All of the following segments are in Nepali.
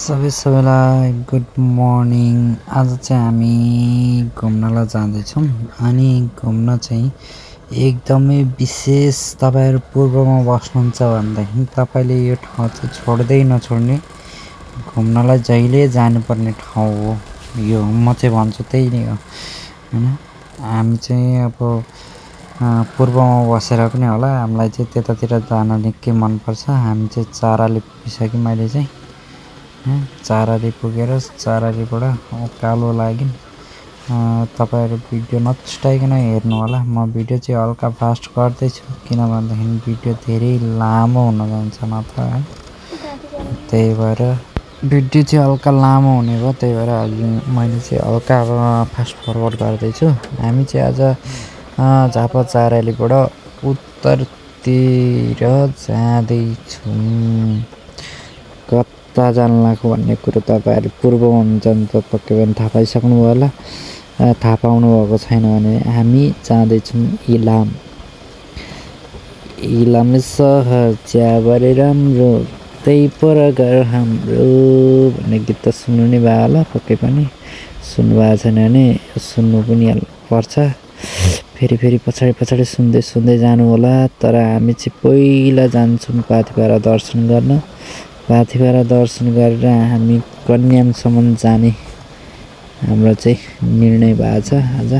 सबैलाई गुड मर्निङ। आज चाहिँ हामी घुम्नलाई जाँदैछौँ अनि घुम्न चाहिँ एकदमै विशेष। तपाईँहरू पूर्वमा बस्नुहुन्छ भनेदेखि तपाईँले यो ठाउँ चाहिँ छोड्दै नछोड्ने, घुम्नलाई जहिले जानुपर्ने ठाउँ हो यो। म चाहिँ भन्छु त्यही नै हो होइन। हामी चाहिँ अब पूर्वमा बसेर पनि होला, हामीलाई चाहिँ त्यतातिर जान निकै मनपर्छ। हामी चाहिँ चाराली पुगिसक्यौँ अहिले चाहिँ। चाराली पुगेर चारालीबाट उकालो लाग्यौँ। तपाईँहरू भिडियो नछुटाइकन हेर्नु होला। म भिडियो चाहिँ हल्का फास्ट गर्दैछु किनभनेदेखि भिडियो धेरै लामो हुन जान्छ नत्र है। त्यही भएर भिडियो चाहिँ हल्का लामो हुने भयो, त्यही भएर मैले चाहिँ हल्का फास्ट फरवर्ड गर्दैछु। हामी चाहिँ आज झापा चारालीबाट उत्तरतिर जाँदैछौँ। कता जानु लाग्यो भन्ने कुरो तपाईँहरू पूर्वमा हुनुहुन्छ भने त पक्कै पनि थाहा पाइसक्नु भयो होला। थाहा पाउनु भएको छैन भने हामी जाँदैछौँ इलाम। इलाम सहर चियाबारी राम्रो, त्यही पर घर हाम्रो भन्ने गीत त सुन्नु नै भयो होला पक्कै पनि। सुन्नु भएको छैन भने सुन्नु पनि पर्छ। फेरि पछाडि सुन्दै जानु होला। तर हामी चाहिँ पहिला जान्छौँ पाथिभरा दर्शन गर्न। पाथिभरा दर्शन गरेर हामी कन्यामसम्म जाने हाम्रो चाहिँ निर्णय भएको छ आज।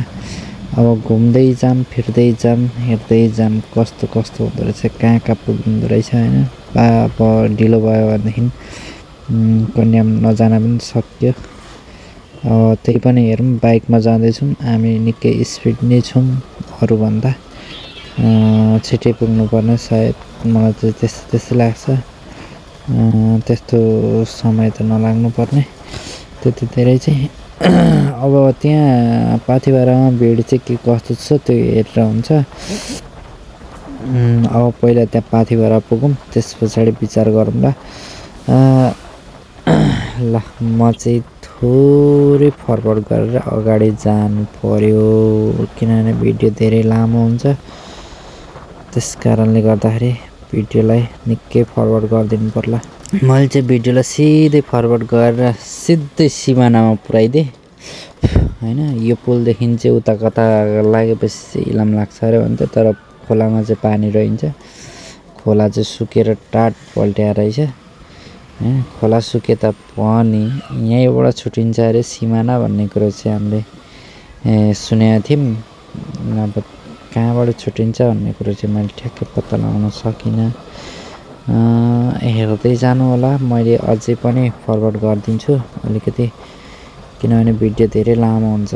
अब घुम्दै जाम, फिर्दै जाम, हेर्दै जाम कस्तो हुँदो रहेछ, कहाँ पुगिँदो रहेछ होइन। अब ढिलो भयो भनेदेखि कन्याम नजान पनि सक्यो। त्यही पनि हेरौँ। बाइकमा जाँदैछौँ हामी, निकै स्पिड नै छौँ अरूभन्दा। छिटै पुग्नुपर्ने सायद, मलाई चाहिँ त्यस्तै लाग्छ। त्यस्तो समय त नलाग्नु पर्ने त्यति धेरै चाहिँ। अब त्यहाँ पाथिभरामा भिड चाहिँ के कस्तो छ त्यो हेरेर हुन्छ। अब पहिला त्यहाँ पाथिभरा पुगौँ, त्यस पछाडि विचार गरौँला। ल म चाहिँ थोरै फरवर्ड गरेर अगाडि जानु पर्यो किनभने भिडियो धेरै लामो हुन्छ। त्यस कारणले गर्दाखेरि भिडियोलाई निकै फरवर्ड गरिदिनु पर्ला। मैले चाहिँ भिडियोलाई सिधै फरवर्ड गरेर सिधै सिमानामा पुऱ्याइदिएँ होइन। यो पुलदेखि चाहिँ उता कता लागेपछि चाहिँ इलाम लाग्छ अरे भन्थ्यो, तर खोलामा चाहिँ पानी रहन्छ। खोला चाहिँ सुकेर टाट पल्ट्या रहेछ होइन। खोला सुके तापनि यहीँबाट छुट्टिन्छ अरे सिमाना भन्ने कुरो चाहिँ हामीले सुनेका थियौँ। अब कहाँबाट छुट्टिन्छ भन्ने कुरो चाहिँ मैले ठ्याक्कै पत्ता लगाउन सकिनँ। हेर्दै जानु होला। मैले अझै पनि फरवर्ड गरिदिन्छु अलिकति किनभने भिडियो धेरै लामो हुन्छ।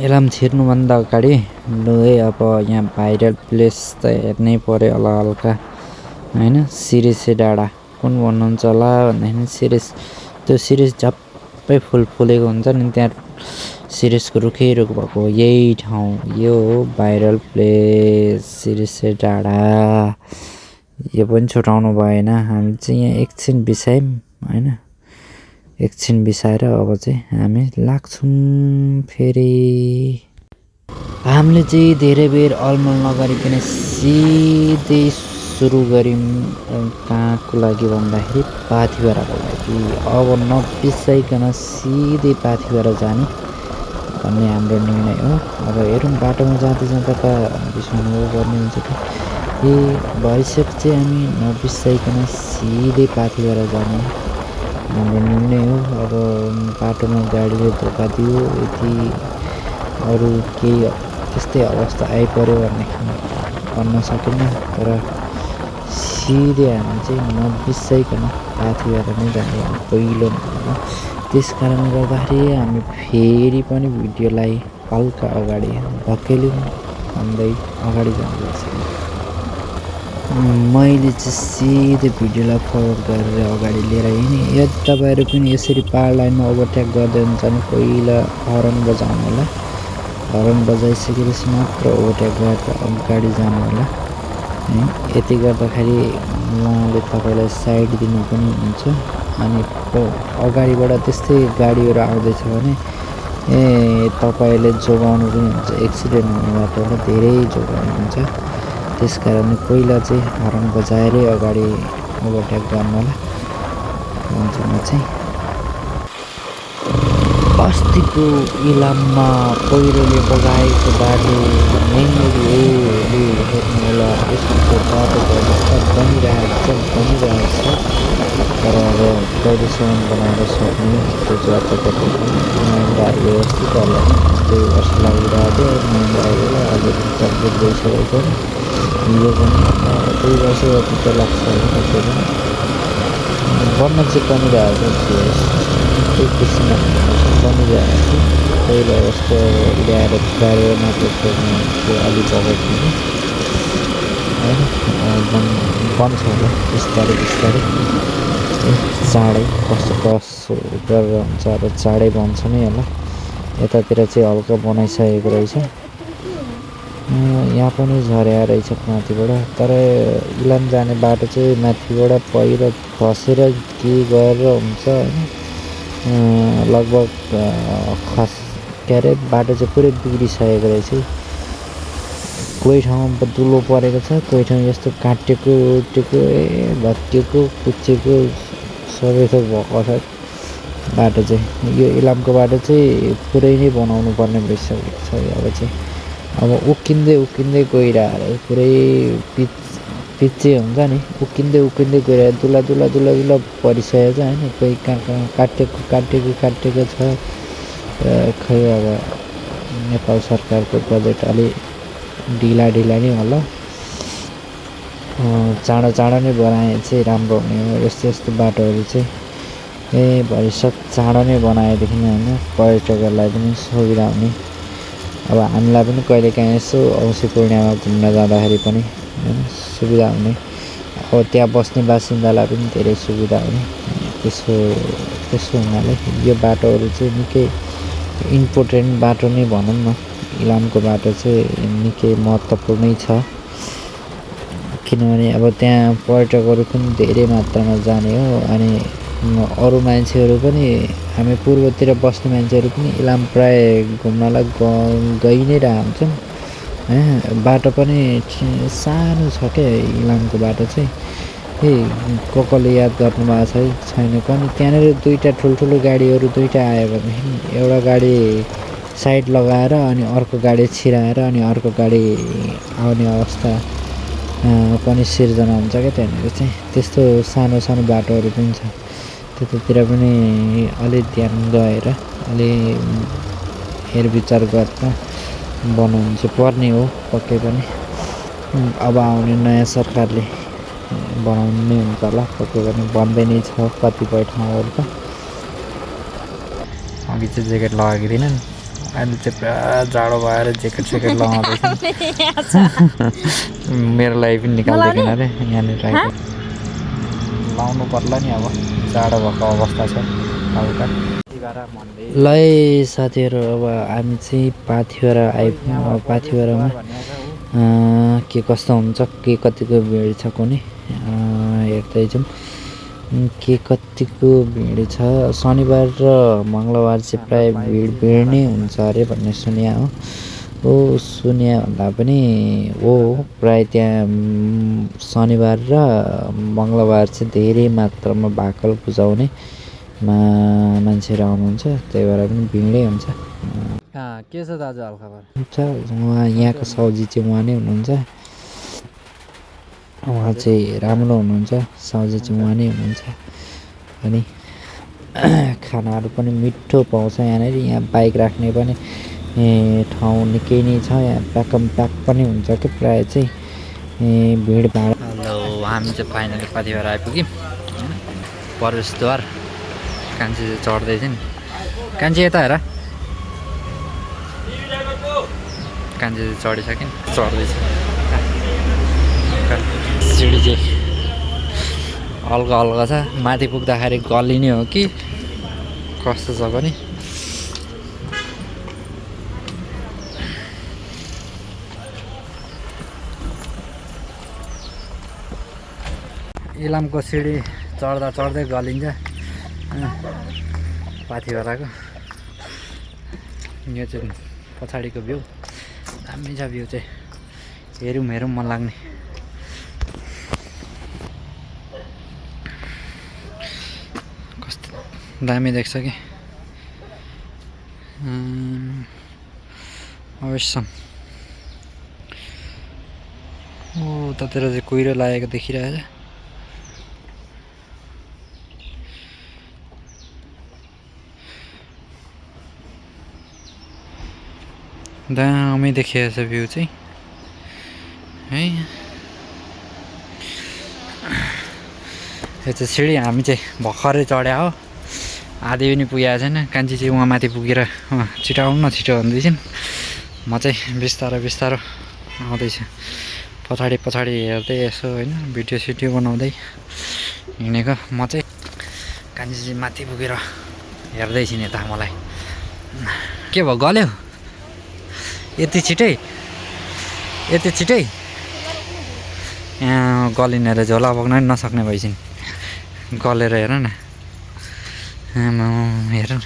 इलाम छिर्नुभन्दा अगाडि लु है, अब यहाँ भाइरल प्लेस त हेर्नै पर्यो होला हल्का होइन। सिरिसे डाँडा कुन भन्नुहुन्छ होला भन्दाखेरि त्यो सिरिस झप्पै फुलेको हुन्छ नि, त्यहाँ सिरिसको रुख भएको यही ठाउँ। यो हो भाइरल प्लेस सिरिसे डाँडा। यो पनि छुटाउनु भएन। हामी चाहिँ यहाँ एकछिन बिसायौँ होइन। एकछिन बिसाएर अब चाहिँ हामी लाग्छौँ फेरि। हामीले चाहिँ धेरै बेर अलमल नगरिकन सिधै सुरु गऱ्यौँ। कहाँको लागि भन्दाखेरि पाथिभराको लागि। अब नबिसाइकन सिधै पाथिभरा जाने भन्ने हाम्रो निर्णय हो। अब हेरौँ बाटोमा जाँदा त बिसाउनु पर्ने हुन्छ कि भइसकेपछि हामी नबिसाइकन सिधै पाथिभरा जाने हाम्रो निर्णय हो। अब बाटोमा गाडीले धोका दियो यदि अरू केही त्यस्तै अवस्था आइपऱ्यो भनेदेखि भन्न सकिन्न, तर सिधै हामी चाहिँ नबिसाइकन पाथिभरा नै जाने पहिलो हो। त्यस कारणले गर्दाखेरि हामी फेरि पनि भिडियोलाई हल्का अगाडि धकेल्यौँ भन्दै अगाडि जानुपर्छ। मैले चाहिँ सिधै भिडियोलाई फरवर्ड गरेर अगाडि लिएर हिँडेँ। यदि तपाईँहरू पनि यसरी पाहाड लाइनमा ओभरटेक गर्दै हुन्छ भने पहिला हर्न बजाउनु होला। हर्न बजाइसकेपछि मात्र ओभरटेक गरेर अगाडि जानु होला है। यति गर्दाखेरि उहाँले तपाईँलाई साइड दिनु पनि हुन्छ। अनि अगाडिबाट त्यस्तै गाडीहरू आउँदैछ भने तपाईँले जोगाउनु पनि हुन्छ। एक्सिडेन्ट हुने बाटोबाट धेरै जोगाउनु हुन्छ। त्यस कारण पहिला चाहिँ हर्न बजाएरै अगाडि ओभरटेक गर्नु होला। भन्छु म चाहिँ। अस्तिको इलाममा पहिरोले बगाएको बाटो यहीँनिर हो लु हेर्नुहोला, यसको बाटोको अवस्था बनिरहेको छ। तर अब कहिलेसम्म बनाएर सक्ने त्यो जताततै नयाँ व्यवस्थित होला। 2 वर्ष लागिरहेको थियो, नयाँ हाइवेलाई अहिले कम्प्लिट भइसकेको छ। यो पनि 2 वर्ष जति त लाग्छ होला। त्यो पनि बन्न चाहिँ बनिरहेको छ, त्यही किसिममा बनिरहेको छ। पहिलो अवस्था ल्याएर गाडेर मात्र छोड्ने त्यो अलि बगाउँदैन होइन, बन्छ होला बिस्तारै चाँडै कसो गरेर हुन्छ। अब चाँडै बन्छ नै होला। यतातिर चाहिँ हल्का बनाइसकेको रहेछ। यहाँ पनि झर्या रहेछ माथिबाट, तर इलाम जाने बाटो चाहिँ माथिबाट पहिरो खसेर के गरेर हुन्छ होइन। लगभग के अरे बाटो चाहिँ पुरै बिग्रिसकेको रहेछ। कोही ठाउँमा दुलो परेको छ, कोही ठाउँ यस्तो काटिएको भत्किएको कुच्चिएको सबै थोक भएको छ बाटो चाहिँ। यो इलामको बाटो चाहिँ पुरै नै बनाउनु पर्ने भइसकेको छ अब चाहिँ। अब उक्किँदै गइरहेको पुरै पिच हुन्छ नि, उक्किँदै गइरहेको दुला परिसकेको छ होइन। कोही कहाँ काटिएको छ। खै अब नेपाल सरकारको बजेट अलि ढिला नै होला। चाँडो नै बनाए चाहिँ राम्रो हुने हो। यस्तो बाटोहरू चाहिँ भविष्य चाँडो नै बनाएदेखि होइन पर्यटकहरूलाई पनि सुविधा हुने। अब हामीलाई पनि कहिलेकाहीँ यसो औँसी पूर्णिमामा घुम्न जाँदाखेरि पनि होइन सुविधा हुने। अब त्यहाँ बस्ने बासिन्दालाई पनि धेरै सुविधा हुने। त्यसो हुनाले यो बाटोहरू चाहिँ निकै इम्पोर्टेन्ट बाटो नै भनौँ न। इलामको बाटो चाहिँ निकै महत्त्वपूर्णै छ, किनभने अब त्यहाँ पर्यटकहरू पनि धेरै मात्रामा जाने हो। अनि अरू मान्छेहरू पनि, हामी पूर्वतिर बस्ने मान्छेहरू पनि इलाम प्रायः घुम्नलाई गइ नै रहन्छन् होइन। बाटो पनि सानो छ क्या इलामको बाटो चाहिँ। कसले याद गर्नुभएको छैन पनि त्यहाँनिर 2टा ठुल्ठुलो गाडीहरू 2टा आयो भनेदेखि एउटा गाडी साइड लगाएर अनि अर्को गाडी छिराएर अनि अर्को गाडी आउने अवस्था पनि सिर्जना हुन्छ क्या त्यहाँनिर चाहिँ। त्यस्तो सानो बाटोहरू पनि छ। त्यतातिर पनि अलि ध्यान गएर अलि हेरविचार गरेर बनाउनु चाहिँ पर्ने हो पक्कै पनि। अब आउने नयाँ सरकारले बनाउनु नै हुन्छ होला पक्कै पनि, बन्दै नै छ कतिपय ठाउँहरू त। अघि चाहिँ ज्याकेट लगाएको थिएन, अहिले चाहिँ पुरा जाडो भएर ज्याकेट लगाउँदैछ। मेरो लागि पनि निकाल्दैन अरे यहाँनिर लाउनु पर्ला नि। अब जाडो भएको अवस्था छ हल्का। ल साथीहरू, अब हामी चाहिँ पाथिभरा आइपुग्यौँ। अब पाथिभरामा के कस्तो हुन्छ, के कतिको भिड छ कुनै हेर्दै जाउँ। के कतिको भिड छ। शनिबार र मङ्गलबार चाहिँ प्रायः भिड नै हुन्छ अरे भन्ने सुन्या हो। सुन्या भन्दा पनि हो, प्रायः त्यहाँ शनिबार र मङ्गलबार चाहिँ धेरै मात्रामा भाकल बुझाउने मान्छेहरू आउनुहुन्छ, त्यही भएर पनि भिडै हुन्छ। के छ दाजु हालखबर? हुन्छ, उहाँ यहाँको साउजी चाहिँ उहाँ नै हुनुहुन्छ। उहाँ चाहिँ राम्रो हुनुहुन्छ, साउजी चाहिँ उहाँ नै हुनुहुन्छ। अनि खानाहरू पनि मिठो पाउँछ यहाँनिर। यहाँ बाइक राख्ने पनि ठाउँ निकै नै छ। यहाँ प्याक पनि हुन्छ कि प्रायः चाहिँ भिडभाड। हेलो, हामी चाहिँ फाइनली पाथिभरा आइपुग्यौँ। प्रवेशद्वार कान्छी चाहिँ चढ्दैछ नि। कान्छी यता हेर, कान्छी चाहिँ चढिसक्यो, चढ्दैछ। सिडी चाहिँ हल्का छ, माथि पुग्दाखेरि गल्लिने हो कि कस्तो छ पनि। इलामको सिडी चढ्दै गलिन्छ पाथिभराको। यो चाहिँ पछाडिको भ्यू, दामी छ भ्यू चाहिँ। हेरौँ मन लाग्ने। दामी देख्छ कि अवश्य ओ उतातिर चाहिँ कुहिरो लागेको देखिरहेछ दामी देखिएको छ भ्यू चाहिँ है यो चाहिँ सिँढी हामी चाहिँ भर्खरै चढ्या हो आधी पनि पुगेको छैन कान्छी चाहिँ उहाँ माथि पुगेर छिटो आउनु न छिटो भन्दैछन् म चाहिँ बिस्तारो बिस्तारो आउँदैछु पछाडि पछाडि हेर्दै यसो होइन भिडियो सिडियो बनाउँदै हिँडेको म चाहिँ कान्छी चाहिँ माथि पुगेर हेर्दैछिन् यता मलाई के भयो गल्यो यति छिटै यहाँ गलिन र झोला बोक्न पनि नसक्ने भइसिन् गलेर हेर न हेर न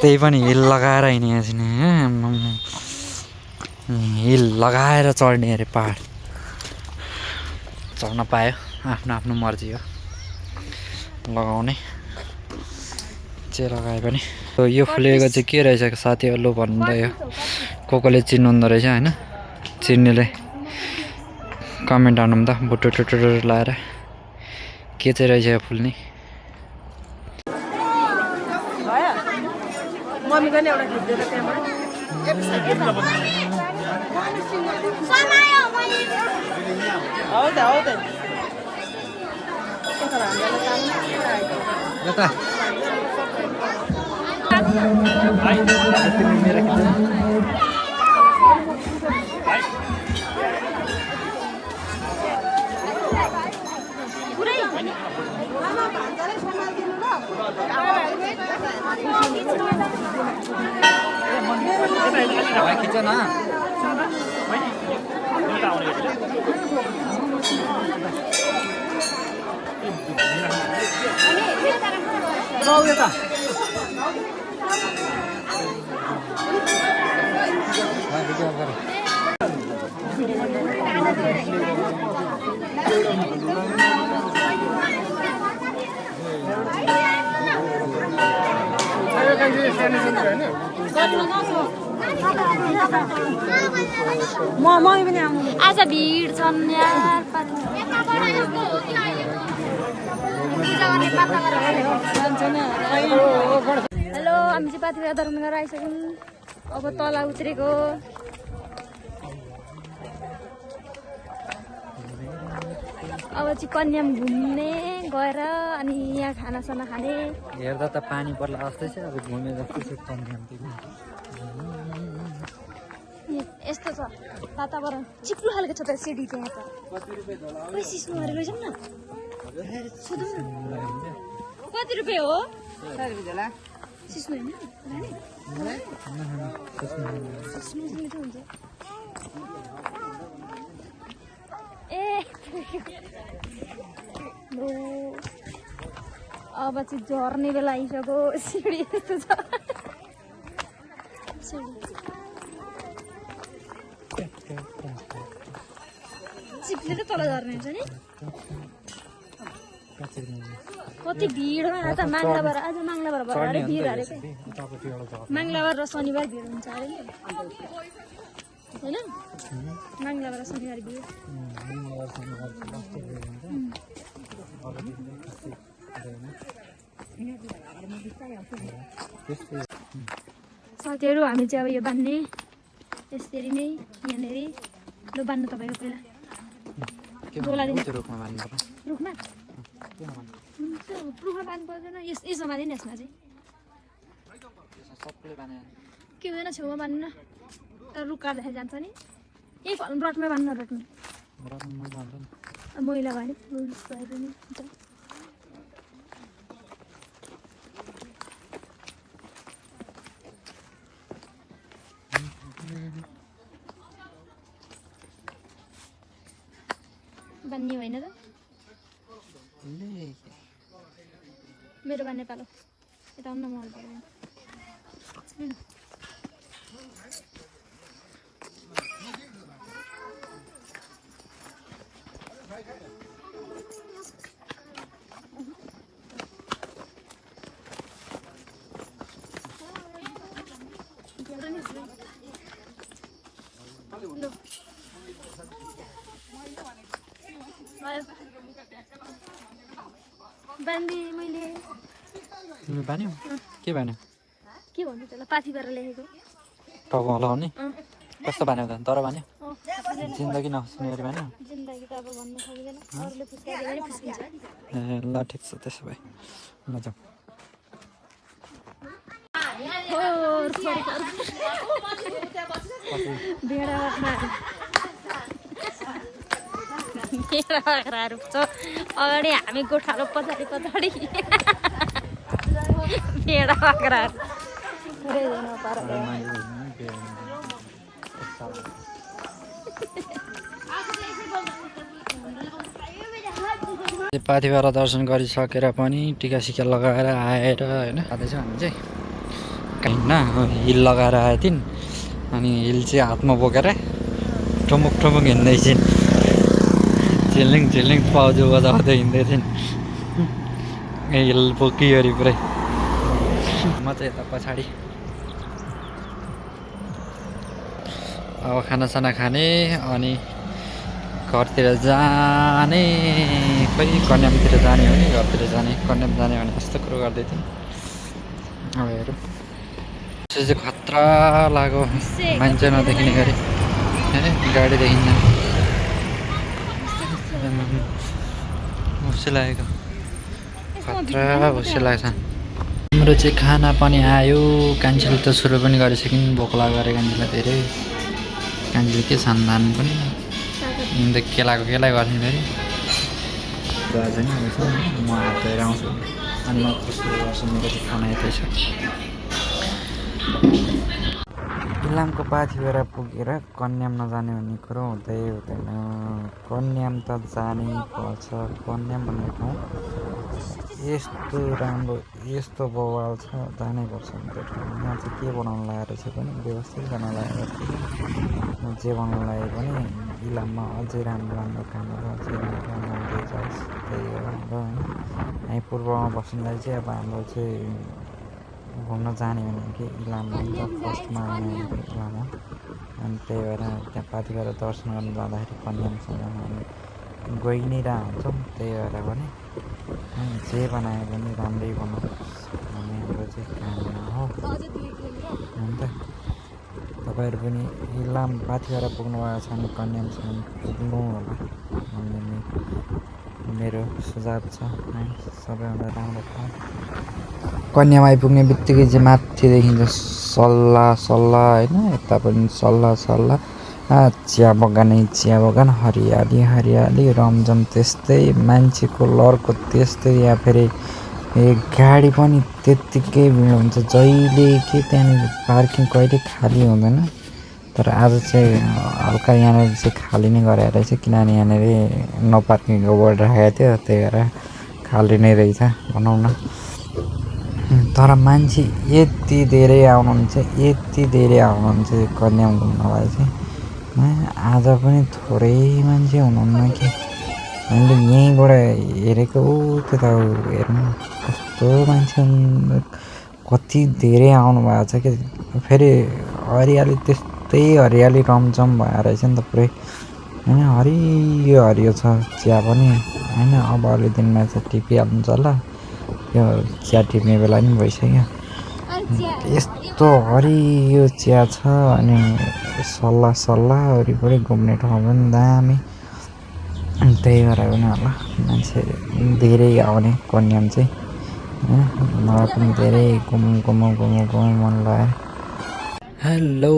त्यही पनि हिल लगाएर हिँडेको छैन हिल लगाएर चढ्ने अरे पहाड चढ्न पायो आफ्नो आफ्नो मर्जी हो लगाउने जे लगाए पनि यो फुलेको चाहिँ के रहेछ साथीहरू भन्नुभयो कसले चिन्नुहुँदो रहेछ होइन चिन्नेले कमेन्ट हान्नु त बुटो टुटो लाएर के चाहिँ रहेछ यो फुल्ने खिच न आज भिड छन् यार हेलो हामी चाहिँ पाथिभरा दर्शन गरेर आइसक्यौँ अब तल उत्रेको अब चाहिँ कन्याम घुम्ने गएर अनि यहाँ खानासाना खाने हेर्दा त पानी पर्ला जस्तै छ अब घुमे जस्तो छ कन्याम यस्तो छ वातावरण चिप्लो खालको छ त सिडी त्यहाँ त खै सिस्नु गरेर लैजाउँ न कति रुपियाँ हो सिस्नु होइन ए अब चाहिँ झर्ने बेला आइसक्यो सिडी यस्तो छ चिप्लेर तल झर्ने हुन्छ नि कति भिड हो आज माङ्लाबार भएर भिड हालेको माङ्लाबार र शनिबार भिड हुन्छ अरे नि होइन माङ्लाबार र शनिबार भिड साथीहरू हामी चाहिँ अब यो बान्ने यसरी नै यहाँनिर लु बान्नु तपाईँको पहिला रुखमा बान्नु पर्दैन यसो बाँधेन यसमा चाहिँ के हुँदैन छेउमा बान्नु न तर रुख काट्दाखेरि जान्छ नि यही रटमै बान्नु रटमै मैला भयो नि बान्ने होइन त मेरो बान्ने पालो यता आउनु न मल बान्दिएँ मैले। तिमीले बान्यौ के बान्यौ के भन्नु त्यसलाई पाथिबाट लेखेको। टाउकोमा लगाउने कस्तो बान्यौ त तर बान्यौ अँ, जिन्दगी नखस्ने गरी बान्यौ जिन्दगी त अब भन्न सक्दैन, अरूले फुस्काइदियो भने फुस्किन्छ। ए ल ठिक छ त्यसो भए ल जाउँ भेडा बाख्राहरू छ अगाडि, हामी गोठालो पछाडि पछाडि भेडा बाख्राहरू पुरै हुन पर्यो। पाथिभरा दर्शन गरिसकेर पनि टिका सिका लगाएर आएर होइन जाँदैछ हामी चाहिँ काइन्ड हिल लगाएर आयो थियौँ अनि हिल चाहिँ हातमा बोकेर ठुमुक ठुमुक हिँड्दैछन् झिलिङ झिलिङ पाउजु बजाउँदै हिँड्दै थियौँ हिल बोकिवरि पुरै म चाहिँ यता पछाडि अब खानासाना खाने अनि घरतिर जाने खोइ कन्यामतिर जाने हो कि घरतिर जाने कन्याम जाने भने कस्तो कुरो गर्दै थियौँ अब हेरौँ त्यो चाहिँ खतरा लाग्यो मान्छे नदेखिने गरी गाडी देखिन्न खुसी लागेको खतरा खुसी लाग्छ हाम्रो चाहिँ खाना पनि आयो कान्छीले त सुरु पनि गरिसक्यौँ भोक लागेर कान्छीलाई धेरै कान्छीले के खान पनि अन्त केलाको केलाई गर्ने फेरि छैन म हात धोएर आउँछु अनि म कस्तो गर्छु मेरो चाहिँ खाना यतै छ इलामको पाथिभएर पुगेर कन्याम नजाने भन्ने कुरो हुँदै हुँदैन कन्याम त जानै पर्छ कन्याम भन्ने ठाउँ यस्तो राम्रो यस्तो बवाल छ जानै पर्छ त्यो ठाउँ यहाँ चाहिँ के बनाउनु लागेको रहेछ पनि व्यवस्थित बनाउनु लागेको रहेछ जे बनाउनु लाग्यो भने इलाममा अझै राम्रो राम्रो कामहरू अझै राम्रो राम्रो हुँदै जाओस् त्यही हो हाम्रो होइन हामी पूर्वमा बस्नुलाई चाहिँ अब हाम्रो चाहिँ घुम्न जाने भनेको इलाममा त फर्स्टमा आउने भनेको इलाम हो अनि त्यही भएर त्यहाँ पाथिभएर दर्शन गर्नु जाँदाखेरि कन्यामसँग हामी गइ नै हुन्छौँ त्यही भएर भने जे बनायो भने राम्रै बनाओस् भन्ने हाम्रो चाहिँ कामना हो अन्त तपाईँहरू पनि इलाम पाथिभएर पुग्नु भएको छ भने कन्यामसम्म पुग्नु होला भन्ने मेरो सुझाव छ है सबैभन्दा राम्रो ठाउँ कन्याम आइपुग्ने बित्तिकै चाहिँ माथि देखिन्छ सल्लाह सल्लाह होइन यता पनि सल्लाह सल्लाह चिया बगान हरियाली हरियाली रमझम त्यस्तै मान्छेको लरको त्यस्तै या फेरि गाडी पनि त्यत्तिकै भिड हुन्छ जहिले के त्यहाँनिर पार्किङ कहिले खाली हुँदैन तर आज चाहिँ हल्का यहाँनिर चाहिँ खाली नै गरेको रहेछ किनभने यहाँनिर नो पार्किङको बोर्ड राखेको थियो त्यही भएर खाली नै रहेछ भनौँ न तर मान्छे यति धेरै आउनुहुन्छ कन्याम घुम्नलाई चाहिँ आज पनि थोरै मान्छे हुनुहुन्न कि हामीले यहीँबाट हेरेको त्यता हेर्नु कस्तो मान्छे कति धेरै आउनु भएको छ कि फेरि हरियाली त्यस्तै हरियाली रमझम भएर रहेछ नि त पुरै होइन हरियो हरियो छ चिया पनि होइन अब अलि दिनमा चाहिँ टिपिहाल्नुहुन्छ होला यो चिया टिप्ने बेला नि भइसक्यो यस्तो हरियो चिया छ अनि सल्लाह वरिपरि घुम्ने ठाउँ पनि दामी त्यही भएर पनि होला मान्छे धेरै आउने कन्याम चाहिँ होइन मलाई पनि धेरै घुमौँ मन लाग्यो हेलो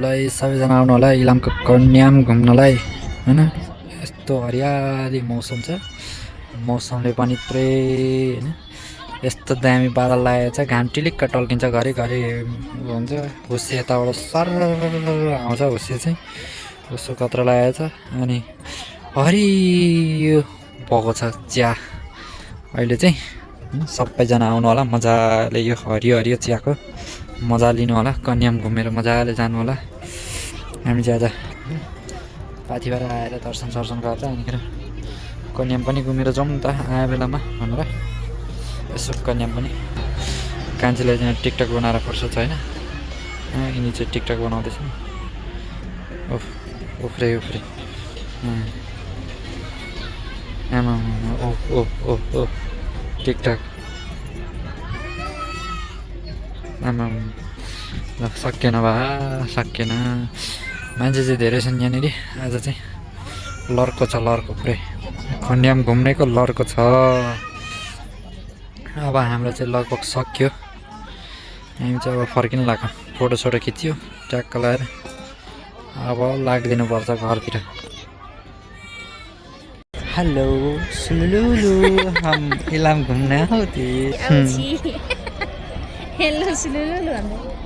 ल सबैजना आउनु होला इलामको कन्याम घुम्नलाई होइन यस्तो हरियाली मौसम छ मौसमले पनि पुरै होइन यस्तो दामी बादल लागेको छ घाम टिलिक्क टल्किन्छ घरिघरि हुन्छ हुस्से यताबाट सर आउँछ हुस्से चाहिँ उसो कत्रो लागेको छ अनि हरियो भएको छ चिया अहिले चाहिँ सबैजना आउनु होला मजाले यो हरियो चियाको मजा लिनु होला कन्याम घुमेर मजाले जानु होला हामी चाहिँ आज पाथिभएर आएर दर्शन सर्शन गरेर अनिखेर कन्याम पनि घुमेर जाउँ नि त आयो बेलामा भनेर यसो कन्याम पनि कान्छीले चाहिँ टिकटक बनाएर फर्स्ट छ होइन यिनी चाहिँ टिकटक बनाउँदैछ उफ्रे आमा टिकटक आमा ल सकिएन भा सकिएन मान्छे चाहिँ धेरै छन् यहाँनिर आज चाहिँ लर्को छ लर्को पुरै खन्याम घुम्नेको लर्को छ अब हाम्रो चाहिँ लगभग सक्यो हामी चाहिँ अब फर्किनु लाग्यो फोटोसोटो खिच्यो ट्याक्क लगाएर अब लाग्दिनु पर्छ घरतिर हेलो सुलुलु हम इलाम घुम्न आउँथे हेलो सुलुलु भन्दै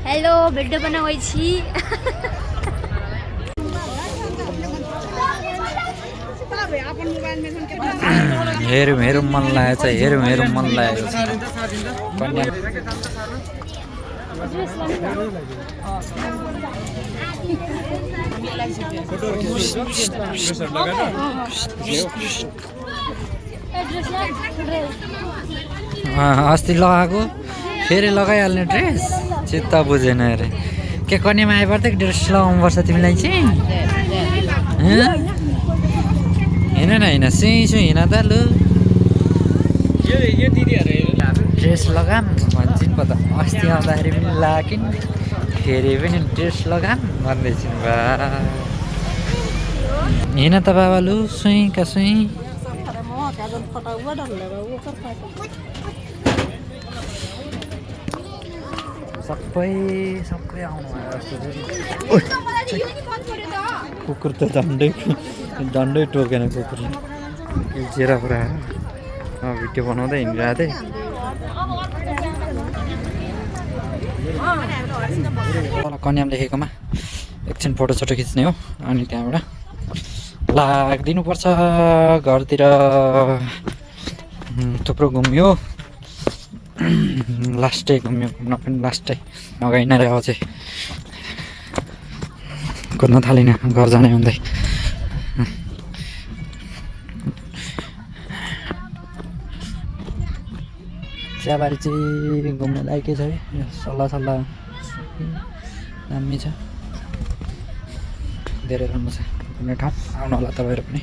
हेलो भिडियो बनाउँदैछि हेरौँ हेरौँ मन लागेको छ हेरौँ मन लागेको छ कन्या अस्ति लगाएको फेरि लगाइहाल्ने ड्रेस चित्त बुझेन अरे के कन्यामा आइपर्छ ड्रेस लगाउनुपर्छ तिमीलाई चाहिँ हिँड न हिँड सिसो हिँड त लु ड्रेस लगाम भन्छन् पो त अस्ति आउँदाखेरि पनि लाकिन् फेरि पनि ड्रेस लगाम भन्दैछिन् बा हिँड त बाबा लु सुइँका सुइँ सबै आउनु कुकुर त डन्डै टोकेन कुकुरले हिल्चेर पुरा भिडियो बनाउँदै हिँडिरहेको थिएँ कन्याम लेखेकोमा एकछिन फोटोसोटो खिच्ने हो अनि त्यहाँबाट लाग्दिनुपर्छ घरतिर थुप्रो घुम्यो लास्टै घुम्यो घुम्न पनि लास्टै नगइन रहेको चाहिँ कुद्न थालिन घर जाने हुँदै चियाबारी चाहिँ घुम्न लायकै छ है सल्लाह दामी छ धेरै राम्रो छ घुम्ने ठाउँ आउनु होला तपाईँहरू पनि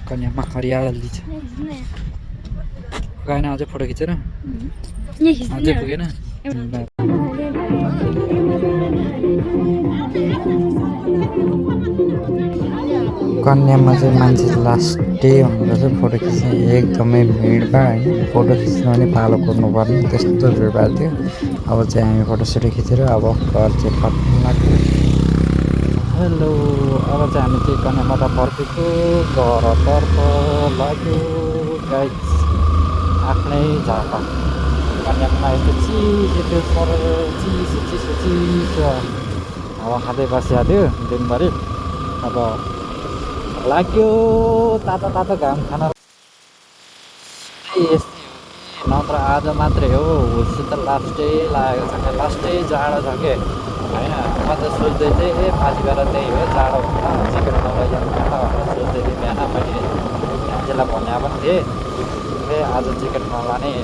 कन्यामा हरियाली छ गएन अझै फोटो खिचेर अझै पुगेन कन्यामा चाहिँ मान्छे लास्ट डे भनेर चाहिँ फोटो खिच्ने एकदमै भिडभाड होइन फोटो खिच्नु पनि पालो कुर्नुपर्ने त्यस्तो भिडभाड थियो अब चाहिँ हामी फोटोसोटो खिचेर अब घर चाहिँ फर्किनु लाग्यो हेलो अब चाहिँ हामी चाहिँ कन्याबाट फर्केको घरतर्फ लाग्यो गाइस आफ्नै झापा कन्यामा यस्तो चिसो सर चिसो हावा खाँदै बसिहाल्यो दिनभरि अब लाग्यो तातो घाम खान यस्तै हो नत्र आज मात्रै हो हुर्छु त लास्टै लागेको छ लास्टै जाडो छ के होइन म त सोच्दै थिएँ माथि गएर त्यही हो जाडो हुन्छ चिकन नलैजानु भनेर सोच्दै थिएँ बिहान मैले मान्छेलाई भने पनि थिएँ आज चिकन नलाने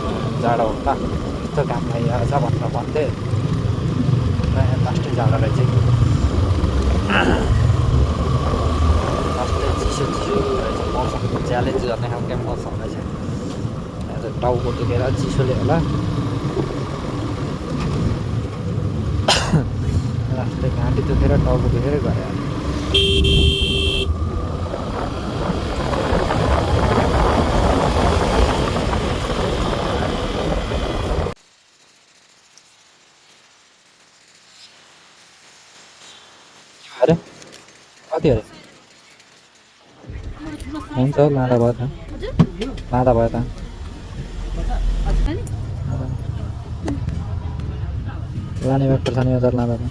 जाडो होला यस्तो घाम लागिरहेको छ भनेर भन्थेँ लास्टै जाडो रहेछ चिसो रहेछ मौसम च्यालेन्ज गर्ने खालको मौसम रहेछ टाउको दुखेर चिसोले होला लास्टै घाँटी दुखेर टाउको दुखेर गयो अरे कति अरे हुन्छ लाँदा भयो त लाने भए खुर्सानी अचार लाँदा त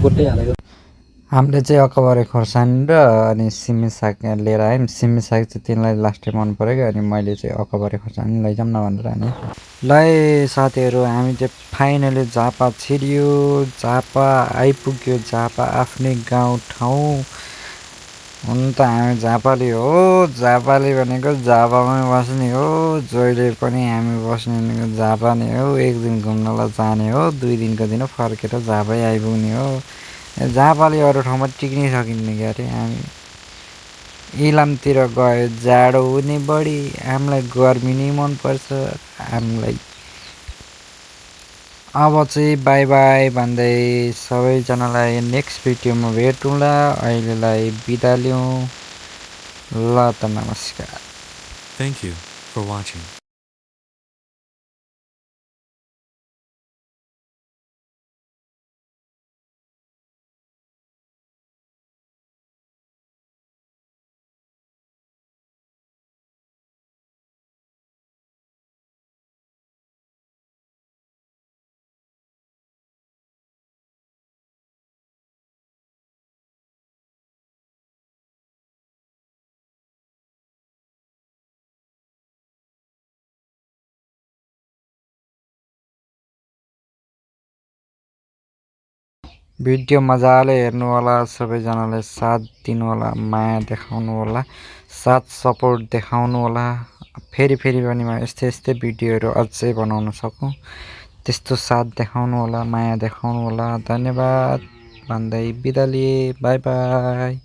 गोटै हालेको हामीले चाहिँ अकबरे खोर्सानी र अनि सिमी साग लिएर आयौँ सिमी साग चाहिँ तिनलाई लास्टै मन पऱ्यो अनि मैले चाहिँ अकबरे खोर्सानी लैजाऊँ न भनेर अनि ल साथीहरू हामी चाहिँ फाइनली झापा छिर्यो झापा आइपुग्यो झापा आफ्नै गाउँ ठाउँ हुन त हामी झापाली हो, झापाली भनेको झापामै बस्ने हो, जहिले पनि हामी बस्ने भनेको झापा नै हो। एक दिन घुम्नलाई जाने हो, 2 दिनको दिन फर्केर झापै आइपुग्ने हो। झापाली अरू ठाउँमा टिक्नै सकिन्न क्या अरे। हामी इलामतिर गयो जाडो हुने बढी, हामीलाई गर्मी नै मनपर्छ। हामीलाई अब चाहिँ बाई बाई भन्दै सबैजनालाई नेक्स्ट भिडियोमा भेटौँला। अहिलेलाई बिदा लिउँ। ल त नमस्कार। Thank you for watching. Video मजाले हेर्नु होला, सबैजनाले साथ दिनु होला, माया देखाउनु होला, साथ सपोर्ट देखाउनु होला। फेरि पनि म यस्तै भिडियोहरू अझै बनाउन सकौँ, त्यस्तो साथ देखाउनु होला, माया देखाउनु होला। धन्यवाद भन्दै बिदा लिए। By by.